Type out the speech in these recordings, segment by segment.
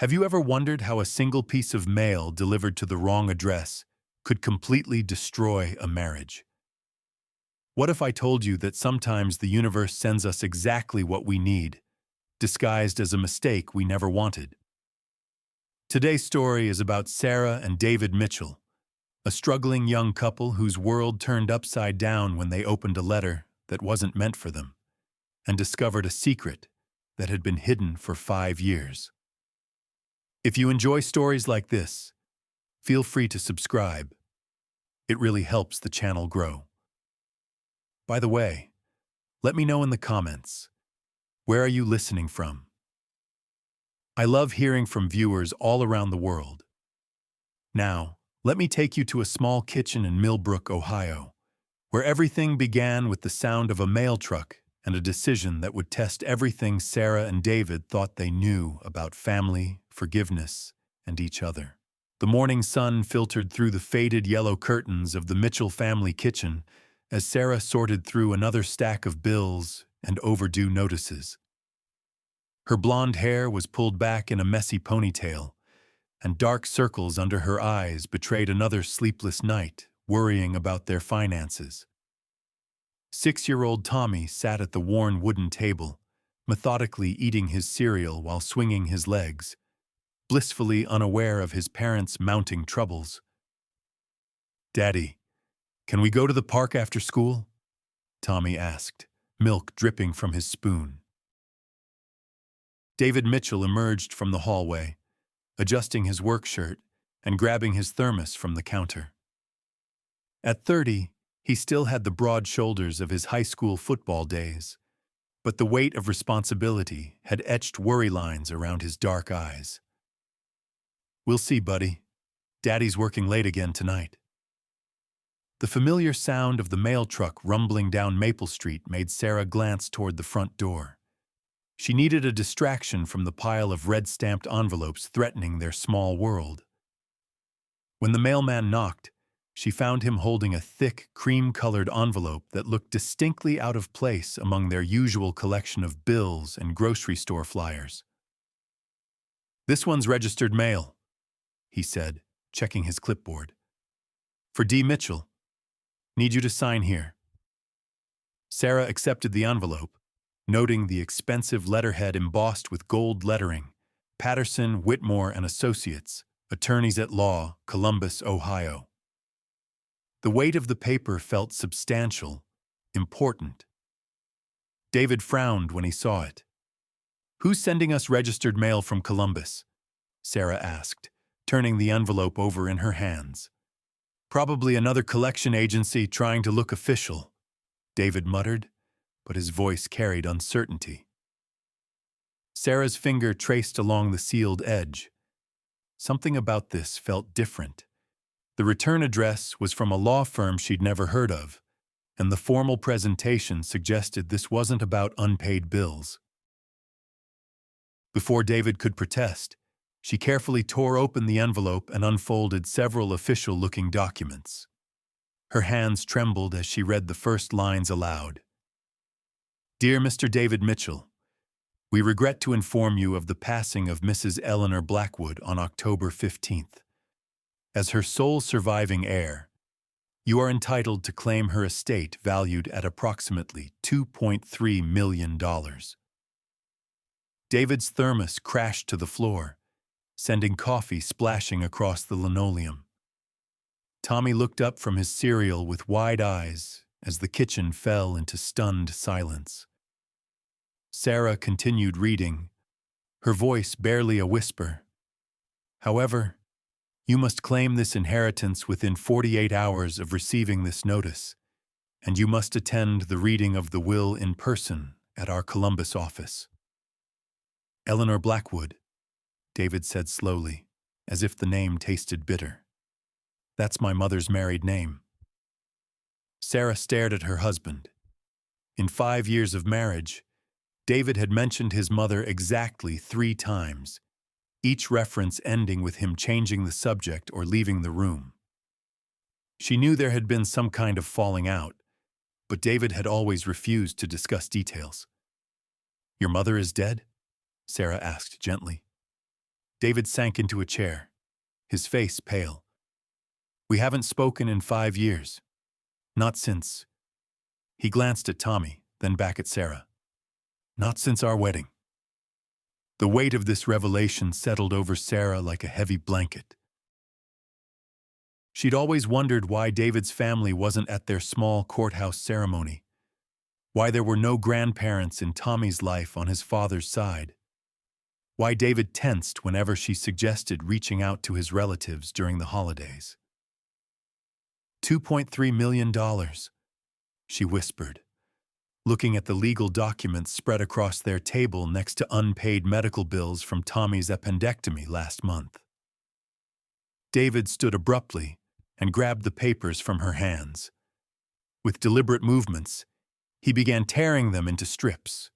Have you ever wondered how a single piece of mail delivered to the wrong address could completely destroy a marriage? What if I told you that sometimes the universe sends us exactly what we need, disguised as a mistake we never wanted? Today's story is about Sarah and David Mitchell, a struggling young couple whose world turned upside down when they opened a letter that wasn't meant for them and discovered a secret that had been hidden for 5 years. If you enjoy stories like this, feel free to subscribe. It really helps the channel grow. By the way, let me know in the comments, where are you listening from? I love hearing from viewers all around the world. Now, let me take you to a small kitchen in Millbrook, Ohio, where everything began with the sound of a mail truck and a decision that would test everything Sarah and David thought they knew about family, forgiveness, and each other. The morning sun filtered through the faded yellow curtains of the Mitchell family kitchen as Sarah sorted through another stack of bills and overdue notices. Her blonde hair was pulled back in a messy ponytail, and dark circles under her eyes betrayed another sleepless night, worrying about their finances. 6-year-old Tommy sat at the worn wooden table, methodically eating his cereal while swinging his legs, blissfully unaware of his parents' mounting troubles. "Daddy, can we go to the park after school?" Tommy asked, milk dripping from his spoon. David Mitchell emerged from the hallway, adjusting his work shirt and grabbing his thermos from the counter. At 30, he still had the broad shoulders of his high school football days, but the weight of responsibility had etched worry lines around his dark eyes. "We'll see, buddy. Daddy's working late again tonight." The familiar sound of the mail truck rumbling down Maple Street made Sarah glance toward the front door. She needed a distraction from the pile of red-stamped envelopes threatening their small world. When the mailman knocked, she found him holding a thick, cream-colored envelope that looked distinctly out of place among their usual collection of bills and grocery store flyers. "This one's registered mail," he said, checking his clipboard. "For D. Mitchell. Need you to sign here." Sarah accepted the envelope, noting the expensive letterhead embossed with gold lettering, "Patterson, Whitmore and Associates, Attorneys at Law, Columbus, Ohio." The weight of the paper felt substantial, important. David frowned when he saw it. "Who's sending us registered mail from Columbus?" Sarah asked, turning the envelope over in her hands. "Probably another collection agency trying to look official," David muttered, but his voice carried uncertainty. Sarah's finger traced along the sealed edge. Something about this felt different. The return address was from a law firm she'd never heard of, and the formal presentation suggested this wasn't about unpaid bills. Before David could protest, she carefully tore open the envelope and unfolded several official-looking documents. Her hands trembled as she read the first lines aloud. "Dear Mr. David Mitchell, we regret to inform you of the passing of Mrs. Eleanor Blackwood on October 15th. As her sole surviving heir, you are entitled to claim her estate valued at approximately $2.3 million. David's thermos crashed to the floor, sending coffee splashing across the linoleum. Tommy looked up from his cereal with wide eyes as the kitchen fell into stunned silence. Sarah continued reading, her voice barely a whisper. "However, you must claim this inheritance within 48 hours of receiving this notice, and you must attend the reading of the will in person at our Columbus office." "Eleanor Blackwood," David said slowly, as if the name tasted bitter. "That's my mother's married name." Sarah stared at her husband. In 5 years of marriage, David had mentioned his mother exactly 3 times, each reference ending with him changing the subject or leaving the room. She knew there had been some kind of falling out, but David had always refused to discuss details. "Your mother is dead?" Sarah asked gently. David sank into a chair, his face pale. We haven't spoken in 5 years. Not since. He glanced at Tommy, then back at Sarah. Not since our wedding. The weight of this revelation settled over Sarah like a heavy blanket. She'd always wondered why David's family wasn't at their small courthouse ceremony, why there were no grandparents in Tommy's life on his father's side, why David tensed whenever she suggested reaching out to his relatives during the holidays. $2.3 million, she whispered, looking at the legal documents spread across their table next to unpaid medical bills from Tommy's appendectomy last month. David stood abruptly and grabbed the papers from her hands. With deliberate movements, he began tearing them into strips.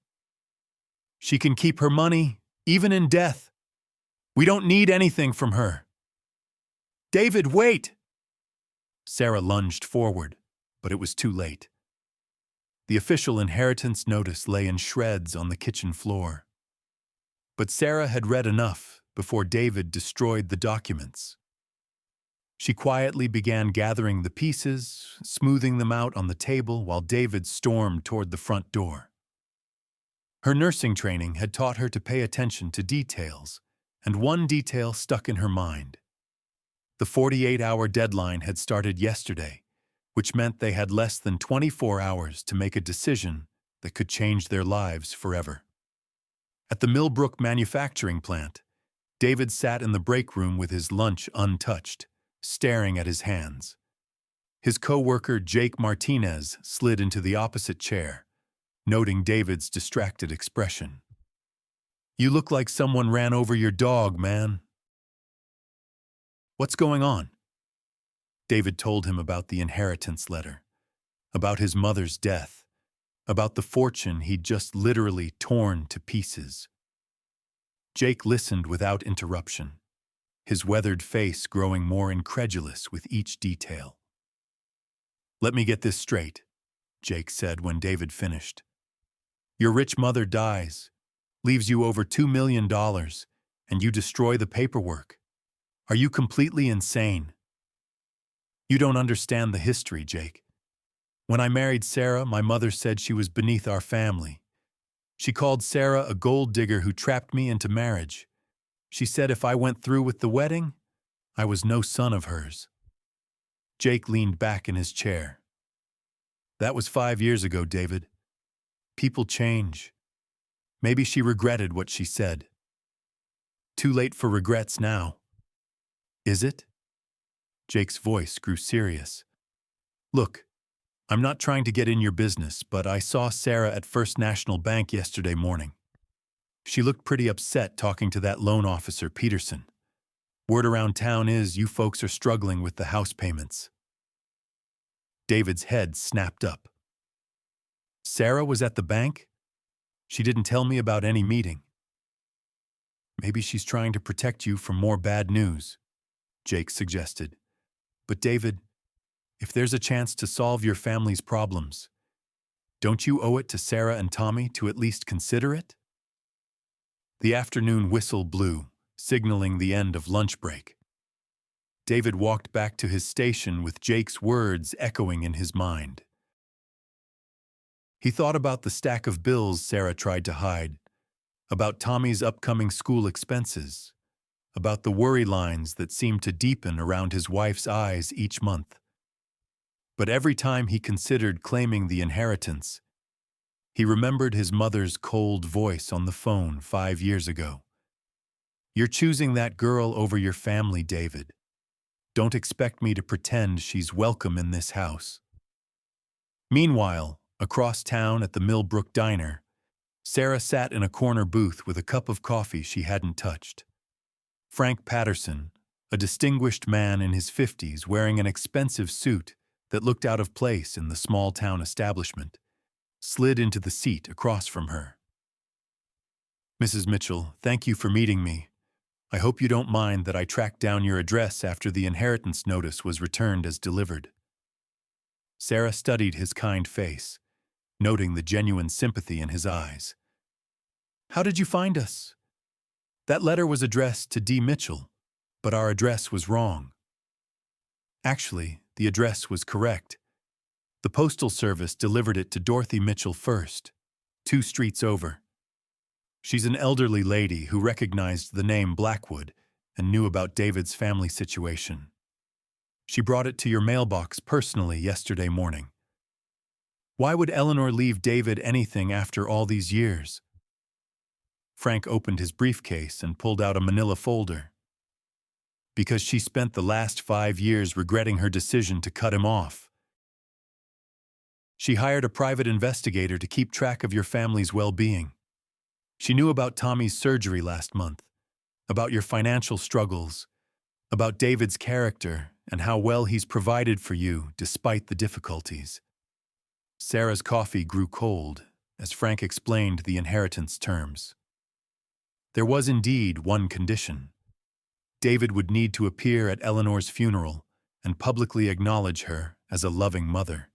She can keep her money, even in death. We don't need anything from her. David, wait! Sarah lunged forward, but it was too late. The official inheritance notice lay in shreds on the kitchen floor. But Sarah had read enough before David destroyed the documents. She quietly began gathering the pieces, smoothing them out on the table while David stormed toward the front door. Her nursing training had taught her to pay attention to details, and one detail stuck in her mind. The 48-hour deadline had started yesterday, which meant they had less than 24 hours to make a decision that could change their lives forever. At the Millbrook manufacturing plant, David sat in the break room with his lunch untouched, staring at his hands. His co-worker Jake Martinez slid into the opposite chair, noting David's distracted expression. You look like someone ran over your dog, man. What's going on? David told him about the inheritance letter, about his mother's death, about the fortune he'd just literally torn to pieces. Jake listened without interruption, his weathered face growing more incredulous with each detail. Let me get this straight, Jake said when David finished. Your rich mother dies, leaves you over $2 million, and you destroy the paperwork. Are you completely insane? You don't understand the history, Jake. When I married Sarah, my mother said she was beneath our family. She called Sarah a gold digger who trapped me into marriage. She said if I went through with the wedding, I was no son of hers. Jake leaned back in his chair. That was 5 years ago, David. People change. Maybe she regretted what she said. Too late for regrets now. Is it? Jake's voice grew serious. Look, I'm not trying to get in your business, but I saw Sarah at First National Bank yesterday morning. She looked pretty upset talking to that loan officer, Peterson. Word around town is you folks are struggling with the house payments. David's head snapped up. Sarah was at the bank? She didn't tell me about any meeting. Maybe she's trying to protect you from more bad news, Jake suggested. But David, if there's a chance to solve your family's problems, don't you owe it to Sarah and Tommy to at least consider it? The afternoon whistle blew, signaling the end of lunch break. David walked back to his station with Jake's words echoing in his mind. He thought about the stack of bills Sarah tried to hide, about Tommy's upcoming school expenses, about the worry lines that seemed to deepen around his wife's eyes each month. But every time he considered claiming the inheritance, he remembered his mother's cold voice on the phone 5 years ago. You're choosing that girl over your family, David. Don't expect me to pretend she's welcome in this house. Meanwhile, across town at the Millbrook Diner, Sarah sat in a corner booth with a cup of coffee she hadn't touched. Frank Patterson, a distinguished man in his 50s wearing an expensive suit that looked out of place in the small-town establishment, slid into the seat across from her. Mrs. Mitchell, thank you for meeting me. I hope you don't mind that I tracked down your address after the inheritance notice was returned as delivered. Sarah studied his kind face, noting the genuine sympathy in his eyes. How did you find us? That letter was addressed to D. Mitchell, but our address was wrong. Actually, the address was correct. The Postal Service delivered it to Dorothy Mitchell first, 2 streets over. She's an elderly lady who recognized the name Blackwood and knew about David's family situation. She brought it to your mailbox personally yesterday morning. Why would Eleanor leave David anything after all these years? Frank opened his briefcase and pulled out a manila folder. Because she spent the last 5 years regretting her decision to cut him off. She hired a private investigator to keep track of your family's well-being. She knew about Tommy's surgery last month, about your financial struggles, about David's character and how well he's provided for you despite the difficulties. Sarah's coffee grew cold as Frank explained the inheritance terms. There was indeed one condition. David would need to appear at Eleanor's funeral and publicly acknowledge her as a loving mother,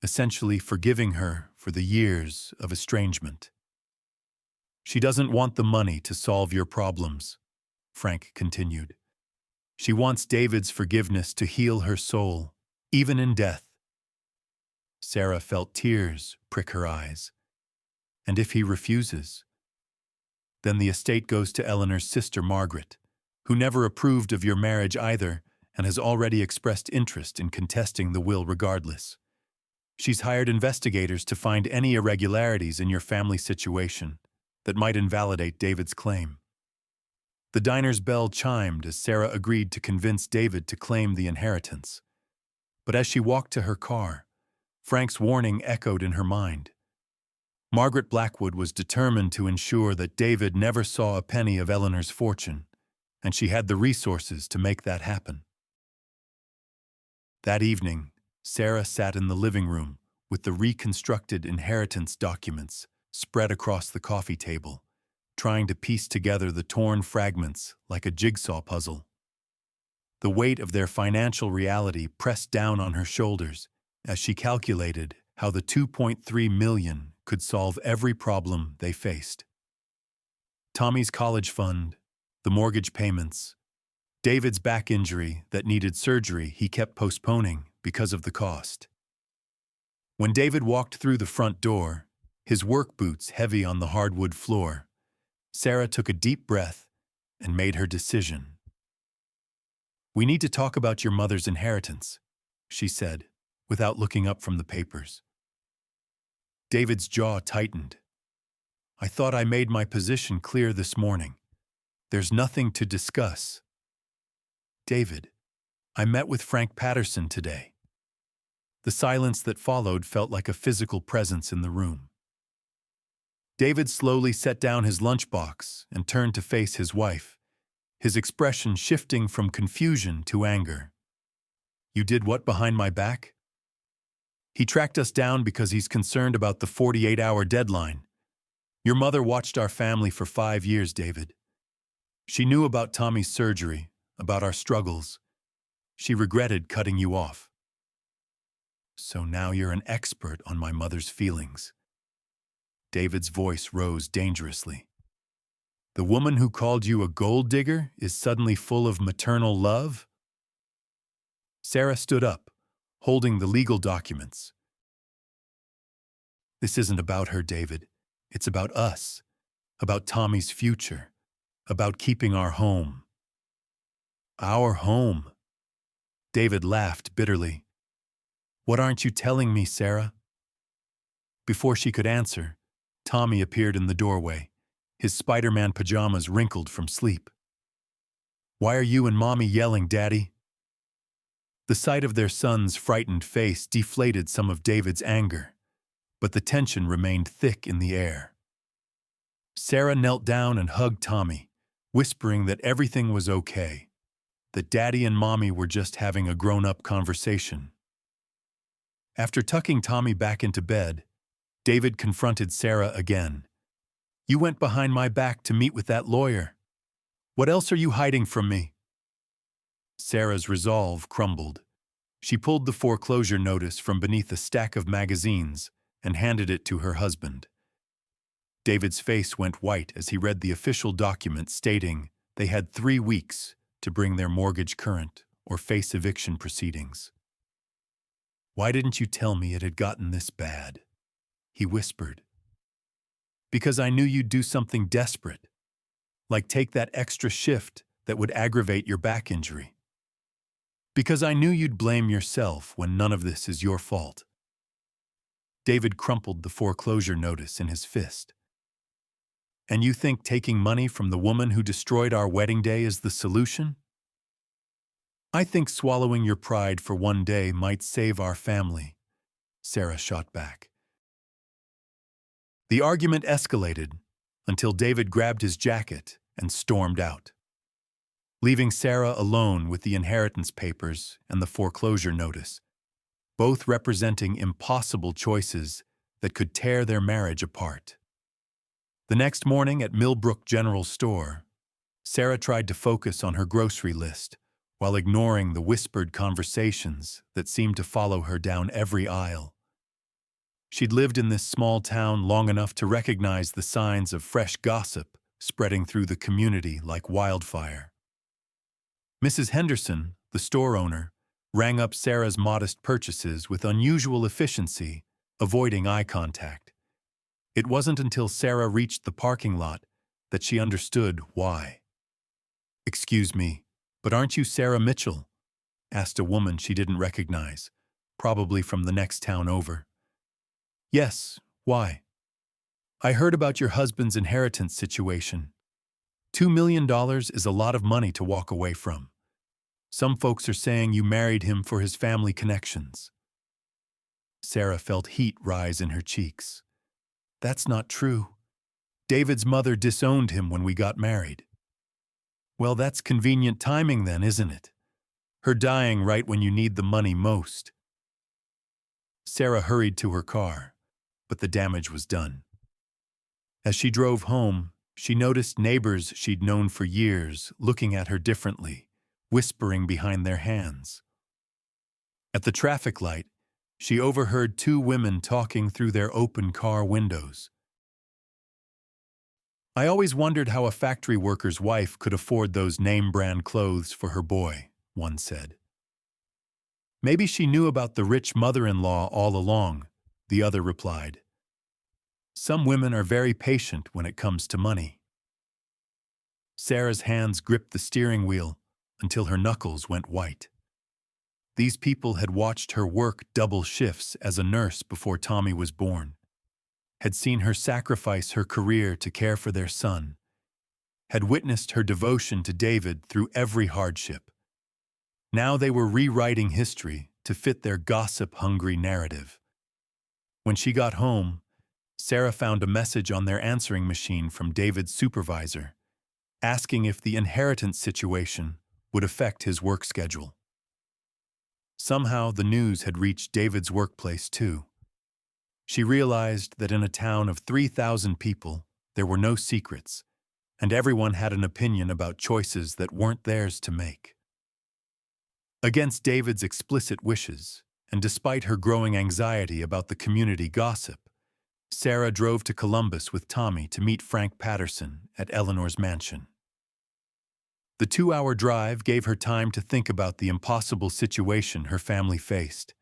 essentially forgiving her for the years of estrangement. She doesn't want the money to solve your problems, Frank continued. She wants David's forgiveness to heal her soul, even in death. Sarah felt tears prick her eyes. And if he refuses? Then the estate goes to Eleanor's sister Margaret, who never approved of your marriage either and has already expressed interest in contesting the will regardless. She's hired investigators to find any irregularities in your family situation that might invalidate David's claim. The diner's bell chimed as Sarah agreed to convince David to claim the inheritance. But as she walked to her car, Frank's warning echoed in her mind. Margaret Blackwood was determined to ensure that David never saw a penny of Eleanor's fortune, and she had the resources to make that happen. That evening, Sarah sat in the living room with the reconstructed inheritance documents spread across the coffee table, trying to piece together the torn fragments like a jigsaw puzzle. The weight of their financial reality pressed down on her shoulders as she calculated how the $2.3 million could solve every problem they faced. Tommy's college fund, the mortgage payments, David's back injury that needed surgery he kept postponing because of the cost. When David walked through the front door, his work boots heavy on the hardwood floor, Sarah took a deep breath and made her decision. "We need to talk about your mother's inheritance," she said, without looking up from the papers. David's jaw tightened. "I thought I made my position clear this morning. There's nothing to discuss." "David, I met with Frank Patterson today." The silence that followed felt like a physical presence in the room. David slowly set down his lunchbox and turned to face his wife, his expression shifting from confusion to anger. "You did what behind my back?" "He tracked us down because he's concerned about the 48-hour deadline. Your mother watched our family for 5 years, David. She knew about Tommy's surgery, about our struggles. She regretted cutting you off." "So now you're an expert on my mother's feelings." David's voice rose dangerously. "The woman who called you a gold digger is suddenly full of maternal love?" Sarah stood up, holding the legal documents. "This isn't about her, David. It's about us, about Tommy's future, about keeping our home." "Our home?" David laughed bitterly. "What aren't you telling me, Sarah?" Before she could answer, Tommy appeared in the doorway, his Spider-Man pajamas wrinkled from sleep. "Why are you and Mommy yelling, Daddy?" The sight of their son's frightened face deflated some of David's anger, but the tension remained thick in the air. Sarah knelt down and hugged Tommy, whispering that everything was okay, that Daddy and Mommy were just having a grown-up conversation. After tucking Tommy back into bed, David confronted Sarah again. "You went behind my back to meet with that lawyer. What else are you hiding from me?" Sarah's resolve crumbled. She pulled the foreclosure notice from beneath a stack of magazines and handed it to her husband. David's face went white as he read the official document stating they had 3 weeks to bring their mortgage current or face eviction proceedings. "Why didn't you tell me it had gotten this bad?" he whispered. "Because I knew you'd do something desperate, like take that extra shift that would aggravate your back injury. Because I knew you'd blame yourself when none of this is your fault." David crumpled the foreclosure notice in his fist. "And you think taking money from the woman who destroyed our wedding day is the solution?" "I think swallowing your pride for one day might save our family," Sarah shot back. The argument escalated until David grabbed his jacket and stormed out, leaving Sarah alone with the inheritance papers and the foreclosure notice, both representing impossible choices that could tear their marriage apart. The next morning at Millbrook General Store, Sarah tried to focus on her grocery list while ignoring the whispered conversations that seemed to follow her down every aisle. She'd lived in this small town long enough to recognize the signs of fresh gossip spreading through the community like wildfire. Mrs. Henderson, the store owner, rang up Sarah's modest purchases with unusual efficiency, avoiding eye contact. It wasn't until Sarah reached the parking lot that she understood why. "Excuse me, but aren't you Sarah Mitchell?" asked a woman she didn't recognize, probably from the next town over. "Yes, why?" "I heard about your husband's inheritance situation. $2 million is a lot of money to walk away from. Some folks are saying you married him for his family connections." Sarah felt heat rise in her cheeks. "That's not true. David's mother disowned him when we got married." "Well, that's convenient timing then, isn't it? Her dying right when you need the money most." Sarah hurried to her car, but the damage was done. As she drove home, she noticed neighbors she'd known for years looking at her differently, whispering behind their hands. At the traffic light, she overheard 2 women talking through their open car windows. "I always wondered how a factory worker's wife could afford those name-brand clothes for her boy," one said. "Maybe she knew about the rich mother-in-law all along," the other replied. "Some women are very patient when it comes to money." Sarah's hands gripped the steering wheel until her knuckles went white. These people had watched her work double shifts as a nurse before Tommy was born, had seen her sacrifice her career to care for their son, had witnessed her devotion to David through every hardship. Now they were rewriting history to fit their gossip-hungry narrative. When she got home, Sarah found a message on their answering machine from David's supervisor, asking if the inheritance situation would affect his work schedule. Somehow the news had reached David's workplace too. She realized that in a town of 3,000 people, there were no secrets, and everyone had an opinion about choices that weren't theirs to make. Against David's explicit wishes, and despite her growing anxiety about the community gossip, Sarah drove to Columbus with Tommy to meet Frank Patterson at Eleanor's mansion. The 2-hour drive gave her time to think about the impossible situation her family faced.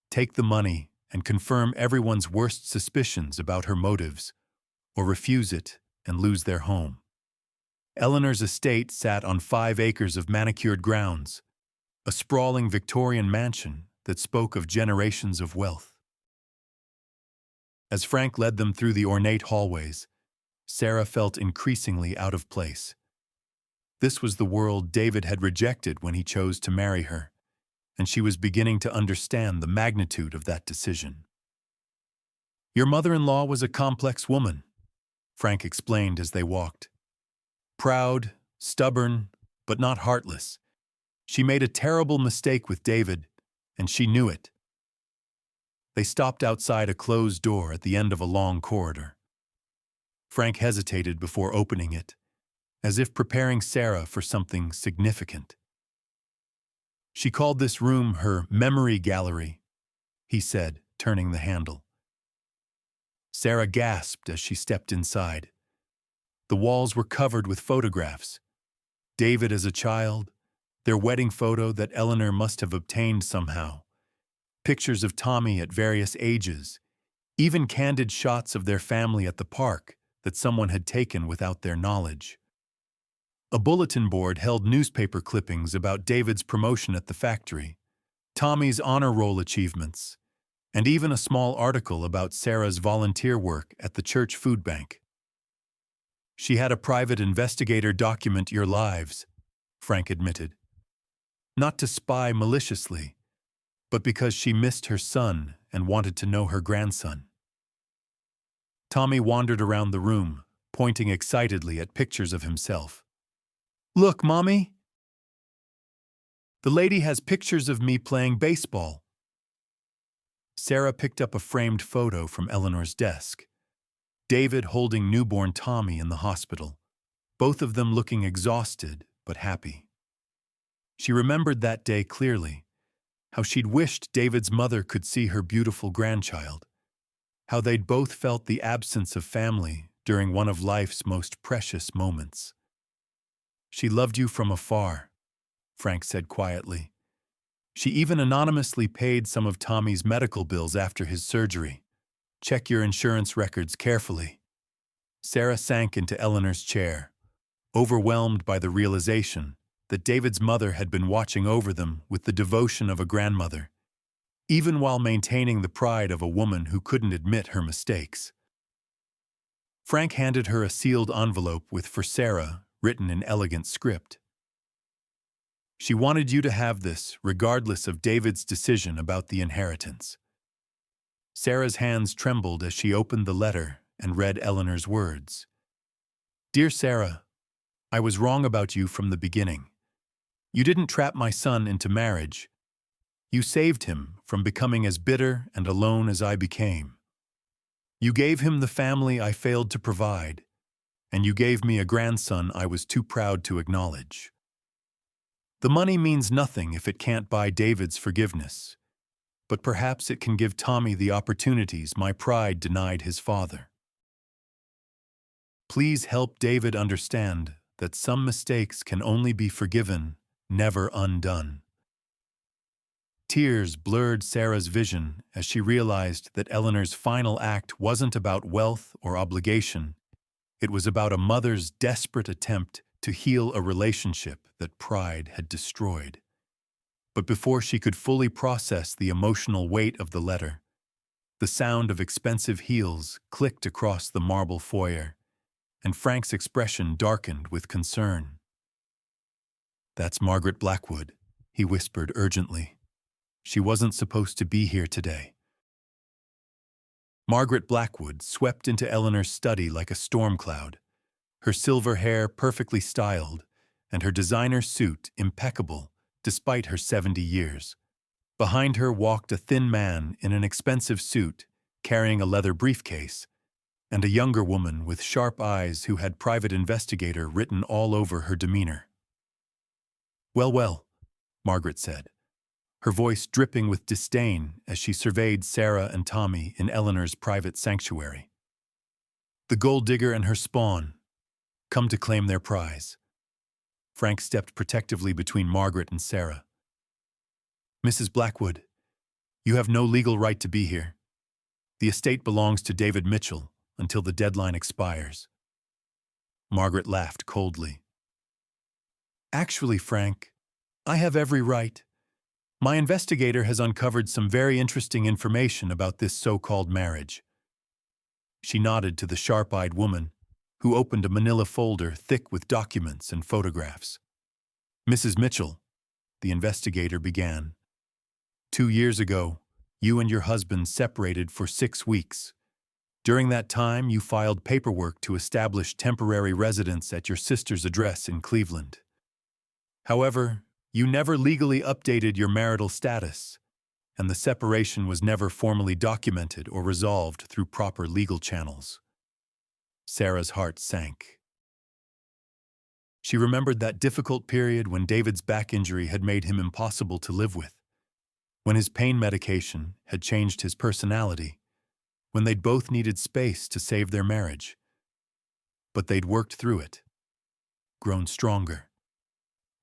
Take the money and confirm everyone's worst suspicions about her motives, or refuse it and lose their home. Eleanor's estate sat on 5 acres of manicured grounds, a sprawling Victorian mansion that spoke of generations of wealth. As Frank led them through the ornate hallways, Sarah felt increasingly out of place. This was the world David had rejected when he chose to marry her, and she was beginning to understand the magnitude of that decision. "Your mother-in-law was a complex woman," Frank explained as they walked. "Proud, stubborn, but not heartless. She made a terrible mistake with David, and she knew it." They stopped outside a closed door at the end of a long corridor. Frank hesitated before opening it, as if preparing Sarah for something significant. "She called this room her memory gallery," he said, turning the handle. Sarah gasped as she stepped inside. The walls were covered with photographs. David as a child, their wedding photo that Eleanor must have obtained somehow, pictures of Tommy at various ages, even candid shots of their family at the park that someone had taken without their knowledge. A bulletin board held newspaper clippings about David's promotion at the factory, Tommy's honor roll achievements, and even a small article about Sarah's volunteer work at the church food bank. She had a private investigator document your lives, Frank admitted. Not to spy maliciously, but because she missed her son and wanted to know her grandson. Tommy wandered around the room, pointing excitedly at pictures of himself. "Look, Mommy! The lady has pictures of me playing baseball." Sarah picked up a framed photo from Eleanor's desk. David holding newborn Tommy in the hospital, both of them looking exhausted but happy. She remembered that day clearly, how she'd wished David's mother could see her beautiful grandchild, how they'd both felt the absence of family during one of life's most precious moments. "She loved you from afar," Frank said quietly. "She even anonymously paid some of Tommy's medical bills after his surgery. Check your insurance records carefully." Sarah sank into Eleanor's chair, overwhelmed by the realization that David's mother had been watching over them with the devotion of a grandmother, even while maintaining the pride of a woman who couldn't admit her mistakes. Frank handed her a sealed envelope with "For Sarah" written in elegant script. "She wanted you to have this, regardless of David's decision about the inheritance." Sarah's hands trembled as she opened the letter and read Eleanor's words. "Dear Sarah, I was wrong about you from the beginning. You didn't trap my son into marriage. You saved him from becoming as bitter and alone as I became. You gave him the family I failed to provide, and you gave me a grandson I was too proud to acknowledge. The money means nothing if it can't buy David's forgiveness, but perhaps it can give Tommy the opportunities my pride denied his father. Please help David understand that some mistakes can only be forgiven, never undone." Tears blurred Sarah's vision as she realized that Eleanor's final act wasn't about wealth or obligation. It was about a mother's desperate attempt to heal a relationship that pride had destroyed. But before she could fully process the emotional weight of the letter, the sound of expensive heels clicked across the marble foyer, and Frank's expression darkened with concern. "That's Margaret Blackwood," he whispered urgently. "She wasn't supposed to be here today." Margaret Blackwood swept into Eleanor's study like a storm cloud, her silver hair perfectly styled and her designer suit impeccable despite her 70 years. Behind her walked a thin man in an expensive suit carrying a leather briefcase, and a younger woman with sharp eyes who had private investigator written all over her demeanor. "Well, well," Margaret said, her voice dripping with disdain as she surveyed Sarah and Tommy in Eleanor's private sanctuary. "The gold digger and her spawn, come to claim their prize." Frank stepped protectively between Margaret and Sarah. "Mrs. Blackwood, you have no legal right to be here. The estate belongs to David Mitchell until the deadline expires." Margaret laughed coldly. "Actually, Frank, I have every right. My investigator has uncovered some very interesting information about this so-called marriage." She nodded to the sharp-eyed woman, who opened a manila folder thick with documents and photographs. "Mrs. Mitchell," the investigator began, "2 years ago, you and your husband separated for 6 weeks. During that time, you filed paperwork to establish temporary residence at your sister's address in Cleveland. However, you never legally updated your marital status, and the separation was never formally documented or resolved through proper legal channels." Sarah's heart sank. She remembered that difficult period when David's back injury had made him impossible to live with, when his pain medication had changed his personality, when they'd both needed space to save their marriage. But they'd worked through it, grown stronger,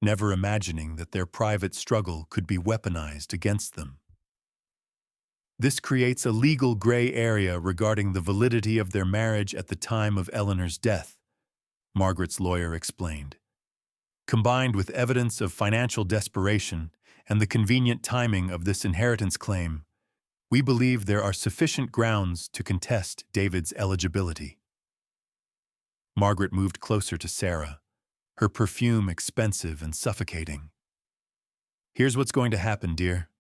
never imagining that their private struggle could be weaponized against them. This creates a legal gray area regarding the validity of their marriage at the time of Eleanor's death, Margaret's lawyer explained. Combined with evidence of financial desperation and the convenient timing of this inheritance claim, we believe there are sufficient grounds to contest David's eligibility. Margaret moved closer to Sarah, her perfume expensive and suffocating. Here's what's going to happen, dear.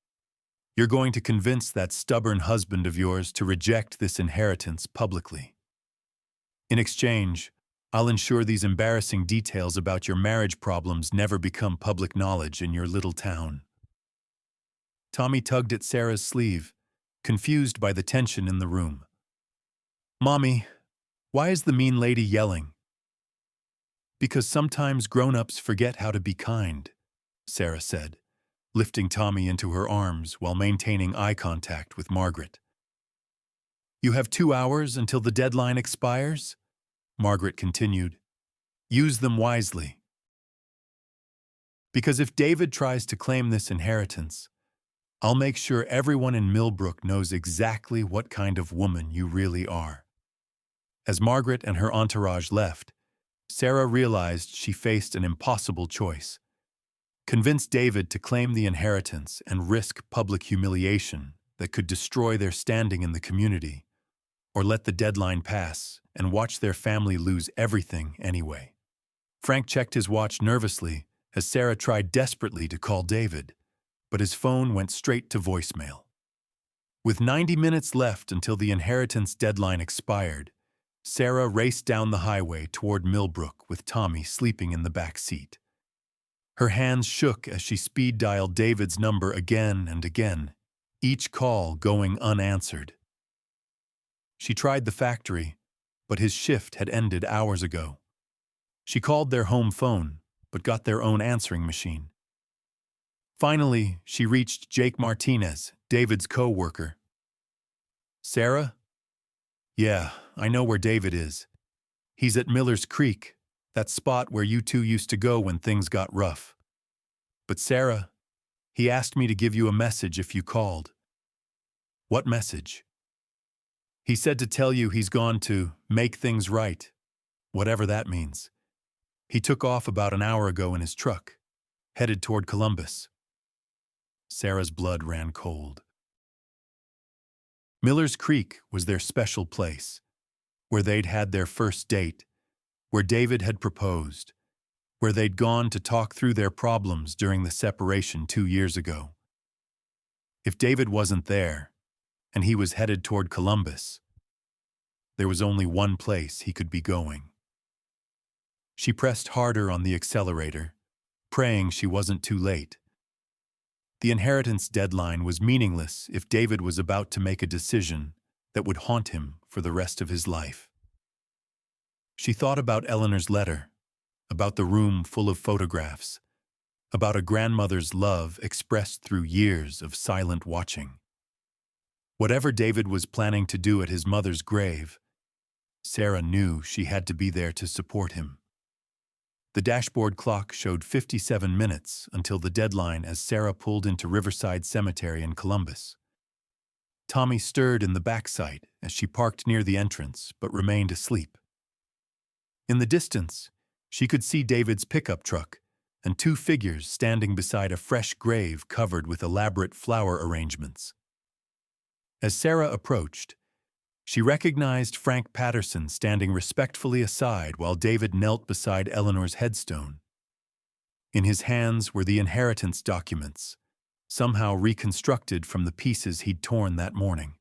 You're going to convince that stubborn husband of yours to reject this inheritance publicly. In exchange, I'll ensure these embarrassing details about your marriage problems never become public knowledge in your little town. Tommy tugged at Sarah's sleeve, confused by the tension in the room. Mommy, why is the mean lady yelling? Because sometimes grown-ups forget how to be kind, Sarah said, lifting Tommy into her arms while maintaining eye contact with Margaret. You have 2 hours until the deadline expires? Margaret continued. Use them wisely. Because if David tries to claim this inheritance, I'll make sure everyone in Millbrook knows exactly what kind of woman you really are. As Margaret and her entourage left, Sarah realized she faced an impossible choice. Convince David to claim the inheritance and risk public humiliation that could destroy their standing in the community, or let the deadline pass and watch their family lose everything anyway. Frank checked his watch nervously as Sarah tried desperately to call David, but his phone went straight to voicemail. With 90 minutes left until the inheritance deadline expired, Sarah raced down the highway toward Millbrook with Tommy sleeping in the back seat. Her hands shook as she speed-dialed David's number again and again, each call going unanswered. She tried the factory, but his shift had ended hours ago. She called their home phone, but got their own answering machine. Finally, she reached Jake Martinez, David's co-worker. Sarah? Yeah, I know where David is. He's at Miller's Creek, that spot where you two used to go when things got rough. But Sarah, he asked me to give you a message if you called. What message? He said to tell you he's gone to make things right, whatever that means. He took off about an hour ago in his truck, headed toward Columbus. Sarah's blood ran cold. Miller's Creek was their special place, where they'd had their first date, where David had proposed, where they'd gone to talk through their problems during the separation 2 years ago. If David wasn't there, and he was headed toward Columbus, there was only one place he could be going. She pressed harder on the accelerator, praying she wasn't too late. The inheritance deadline was meaningless if David was about to make a decision that would haunt him for the rest of his life. She thought about Eleanor's letter, about the room full of photographs, about a grandmother's love expressed through years of silent watching. Whatever David was planning to do at his mother's grave, Sarah knew she had to be there to support him. The dashboard clock showed 57 minutes until the deadline as Sarah pulled into Riverside Cemetery in Columbus. Tommy stirred in the back seat as she parked near the entrance but remained asleep. In the distance, she could see David's pickup truck and 2 figures standing beside a fresh grave covered with elaborate flower arrangements. As Sarah approached, she recognized Frank Patterson standing respectfully aside while David knelt beside Eleanor's headstone. In his hands were the inheritance documents, somehow reconstructed from the pieces he'd torn that morning.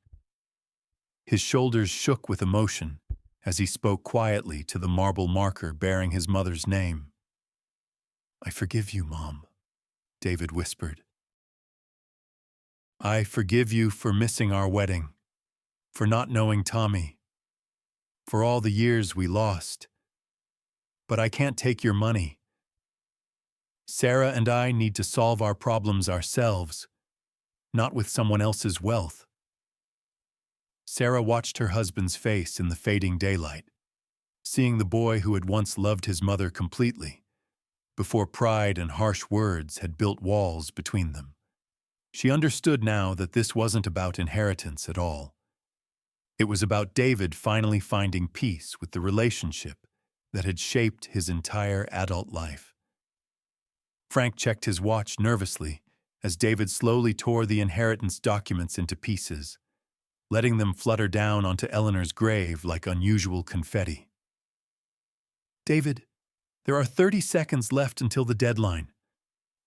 His shoulders shook with emotion as he spoke quietly to the marble marker bearing his mother's name. "I forgive you, Mom," David whispered. "I forgive you for missing our wedding, for not knowing Tommy, for all the years we lost. But I can't take your money. Sarah and I need to solve our problems ourselves, not with someone else's wealth." Sarah watched her husband's face in the fading daylight, seeing the boy who had once loved his mother completely, before pride and harsh words had built walls between them. She understood now that this wasn't about inheritance at all. It was about David finally finding peace with the relationship that had shaped his entire adult life. Frank checked his watch nervously as David slowly tore the inheritance documents into pieces, letting them flutter down onto Eleanor's grave like unusual confetti. "David, there are 30 seconds left until the deadline.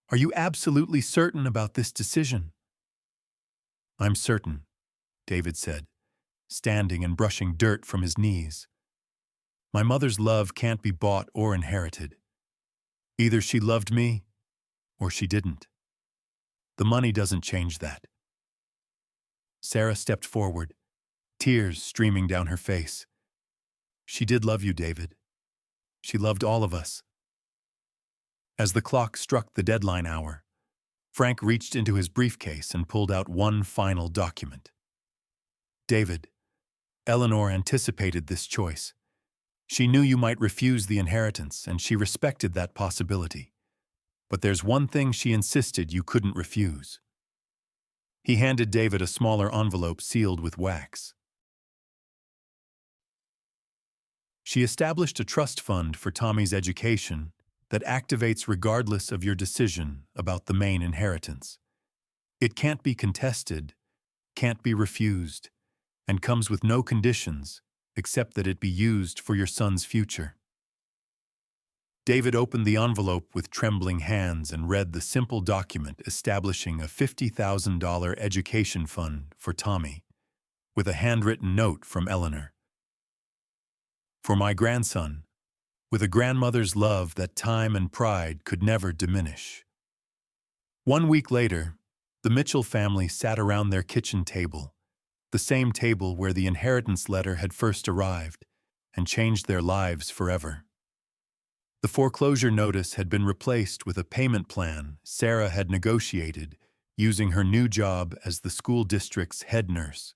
Are you absolutely certain about this decision?" "I'm certain," David said, standing and brushing dirt from his knees. "My mother's love can't be bought or inherited. Either she loved me, or she didn't. The money doesn't change that." Sarah stepped forward, tears streaming down her face. "She did love you, David. She loved all of us." As the clock struck the deadline hour, Frank reached into his briefcase and pulled out one final document. "David, Eleanor anticipated this choice. She knew you might refuse the inheritance, and she respected that possibility. But there's one thing she insisted you couldn't refuse." He handed David a smaller envelope sealed with wax. "She established a trust fund for Tommy's education that activates regardless of your decision about the main inheritance. It can't be contested, can't be refused, and comes with no conditions except that it be used for your son's future." David opened the envelope with trembling hands and read the simple document establishing a $50,000 education fund for Tommy, with a handwritten note from Eleanor. "For my grandson, with a grandmother's love that time and pride could never diminish." 1 week later, the Mitchell family sat around their kitchen table, the same table where the inheritance letter had first arrived, and changed their lives forever. The foreclosure notice had been replaced with a payment plan Sarah had negotiated using her new job as the school district's head nurse.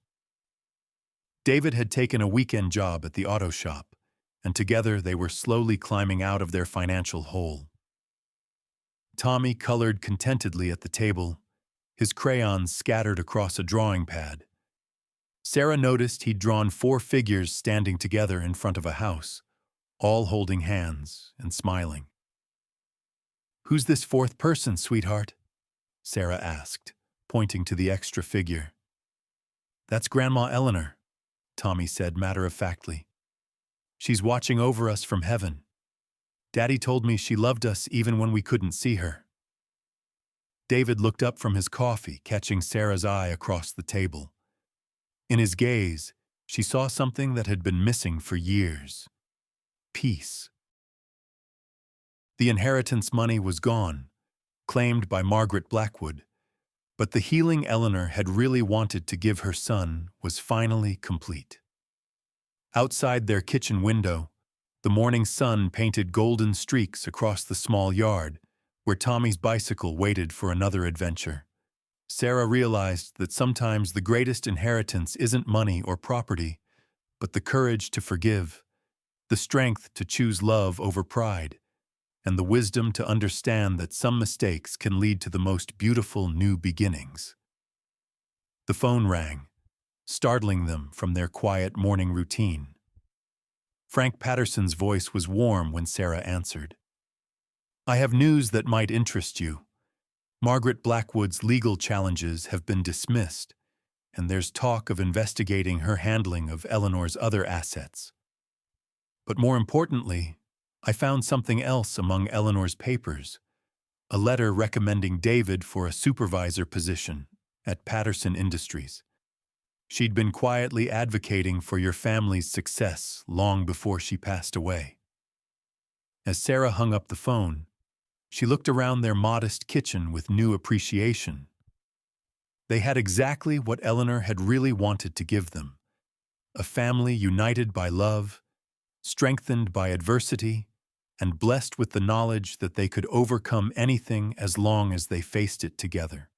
David had taken a weekend job at the auto shop, and together they were slowly climbing out of their financial hole. Tommy colored contentedly at the table, his crayons scattered across a drawing pad. Sarah noticed he'd drawn 4 figures standing together in front of a house, all holding hands and smiling. "Who's this 4th person, sweetheart?" Sarah asked, pointing to the extra figure. "That's Grandma Eleanor," Tommy said matter-of-factly. "She's watching over us from heaven. Daddy told me she loved us even when we couldn't see her." David looked up from his coffee, catching Sarah's eye across the table. In his gaze, she saw something that had been missing for years: peace. The inheritance money was gone, claimed by Margaret Blackwood, but the healing Eleanor had really wanted to give her son was finally complete. Outside their kitchen window, the morning sun painted golden streaks across the small yard, where Tommy's bicycle waited for another adventure. Sarah realized that sometimes the greatest inheritance isn't money or property, but the courage to forgive, the strength to choose love over pride, and the wisdom to understand that some mistakes can lead to the most beautiful new beginnings. The phone rang, startling them from their quiet morning routine. Frank Patterson's voice was warm when Sarah answered. "I have news that might interest you. Margaret Blackwood's legal challenges have been dismissed, and there's talk of investigating her handling of Eleanor's other assets. But more importantly, I found something else among Eleanor's papers, a letter recommending David for a supervisor position at Patterson Industries. She'd been quietly advocating for your family's success long before she passed away." As Sarah hung up the phone, she looked around their modest kitchen with new appreciation. They had exactly what Eleanor had really wanted to give them: a family united by love, strengthened by adversity, and blessed with the knowledge that they could overcome anything as long as they faced it together.